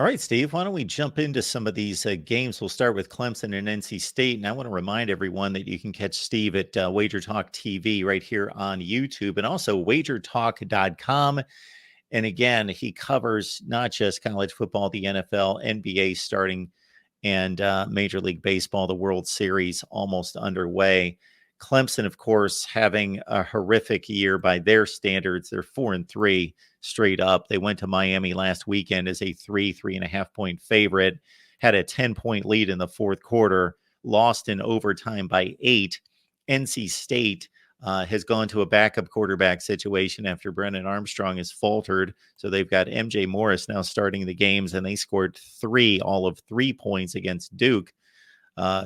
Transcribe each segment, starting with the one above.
All right, Steve, why don't we jump into some of these games? We'll start with Clemson and NC State. And I want to remind everyone that you can catch Steve at Wager Talk TV right here on YouTube and also wagertalk.com. And again, he covers not just college football, the NFL, NBA starting, and Major League Baseball, the World Series almost underway. Clemson, of course, having a horrific year by their standards. They're 4-3 straight up. They went to Miami last weekend as a 3.5 point favorite, had a 10-point lead in the fourth quarter, lost in overtime by 8. NC State has gone to a backup quarterback situation after Brennan Armstrong has faltered. So they've got MJ Morris now starting the games, and they scored all of 3 points against Duke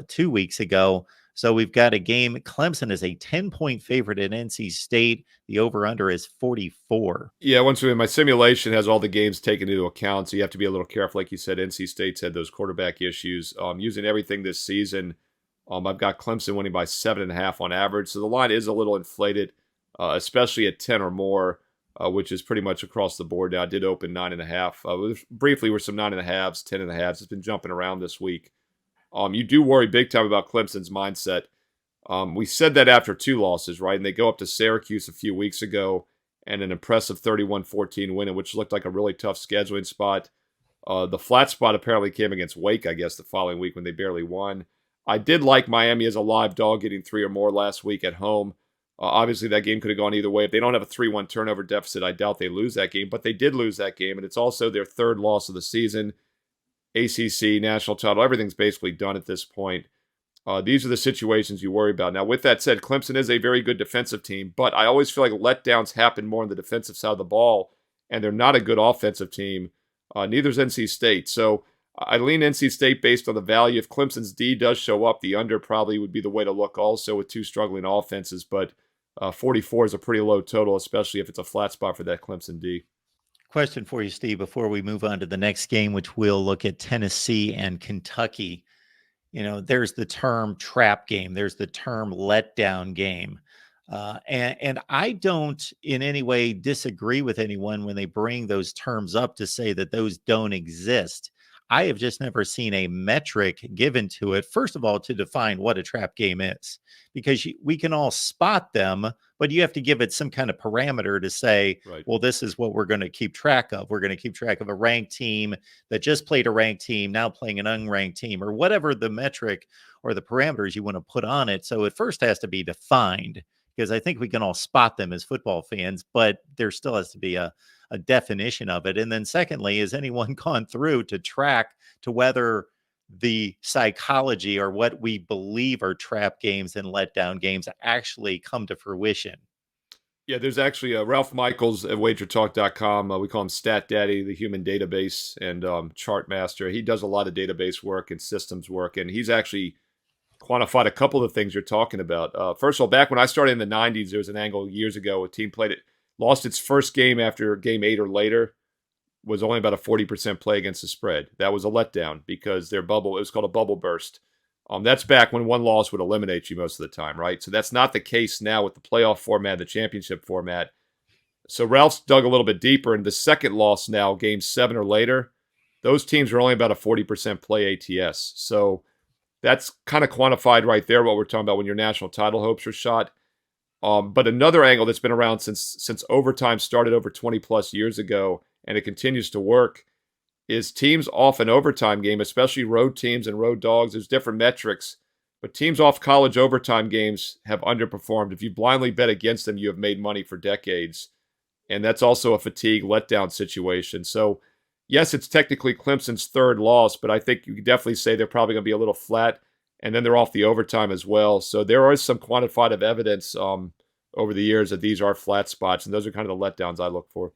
2 weeks ago. So we've got a game. Clemson is a 10-point favorite at NC State. The over-under is 44. Yeah, once again, my simulation has all the games taken into account, so you have to be a little careful. Like you said, NC State's had those quarterback issues. Using everything this season, I've got Clemson winning by 7.5 on average, so the line is a little inflated, especially at 10 or more, which is pretty much across the board now. I did open 9.5. Briefly, were some 9.5s, 10.5s. It's been jumping around this week. You do worry big time about Clemson's mindset. We said that after 2 losses, right? And they go up to Syracuse a few weeks ago and an impressive 31-14 win, which looked like a really tough scheduling spot. The flat spot apparently came against Wake, I guess, the following week when they barely won. I did like Miami as a live dog getting 3 or more last week at home. Obviously, that game could have gone either way. If they don't have a 3-1 turnover deficit, I doubt they lose that game. But they did lose that game, and it's also their 3rd loss of the season. ACC, national title, everything's basically done at this point. These are the situations you worry about. Now, with that said, Clemson is a very good defensive team, but I always feel like letdowns happen more on the defensive side of the ball, and they're not a good offensive team. Neither is NC State. So I lean NC State based on the value. If Clemson's D does show up, the under probably would be the way to look also with 2 struggling offenses, but 44 is a pretty low total, especially if it's a flat spot for that Clemson D. Question for you, Steve, before we move on to the next game, which we'll look at Tennessee and Kentucky. There's the term trap game. There's the term letdown game. And I don't in any way disagree with anyone when they bring those terms up to say that those don't exist. I have just never seen a metric given to it, first of all, to define what a trap game is, because we can all spot them, but you have to give it some kind of parameter to say, Right. well, this is what we're going to keep track of. We're going to keep track of a ranked team that just played a ranked team, now playing an unranked team, or whatever the metric or the parameters you want to put on it. So it first has to be defined, because I think we can all spot them as football fans, but there still has to be a definition of it. And then secondly, has anyone gone through to track to whether the psychology or what we believe are trap games and letdown games actually come to fruition? Yeah, there's actually Ralph Michaels at wagertalk.com. We call him Stat Daddy, the human database, and chart master. He does a lot of database work and systems work, and he's actually quantified a couple of things you're talking about. First of all, back when I started in the 90s, there was an angle years ago. A team lost its first game after game 8 or later, was only about a 40% play against the spread. That was a letdown because it was called a bubble burst. That's back when one loss would eliminate you most of the time, right? So that's not the case now with the playoff format, the championship format. So Ralph's dug a little bit deeper, and the second loss now, game 7 or later, those teams are only about a 40% play ATS. So that's kind of quantified right there what we're talking about when your national title hopes are shot. But another angle that's been around since overtime started over 20 plus years ago, and it continues to work, is teams off an overtime game, especially road teams and road dogs. There's different metrics, but teams off college overtime games have underperformed. If you blindly bet against them, you have made money for decades. And that's also a fatigue letdown situation. So yes, it's technically Clemson's 3rd loss, but I think you could definitely say they're probably going to be a little flat, and then they're off the overtime as well. So there is some quantified evidence over the years that these are flat spots, and those are kind of the letdowns I look for.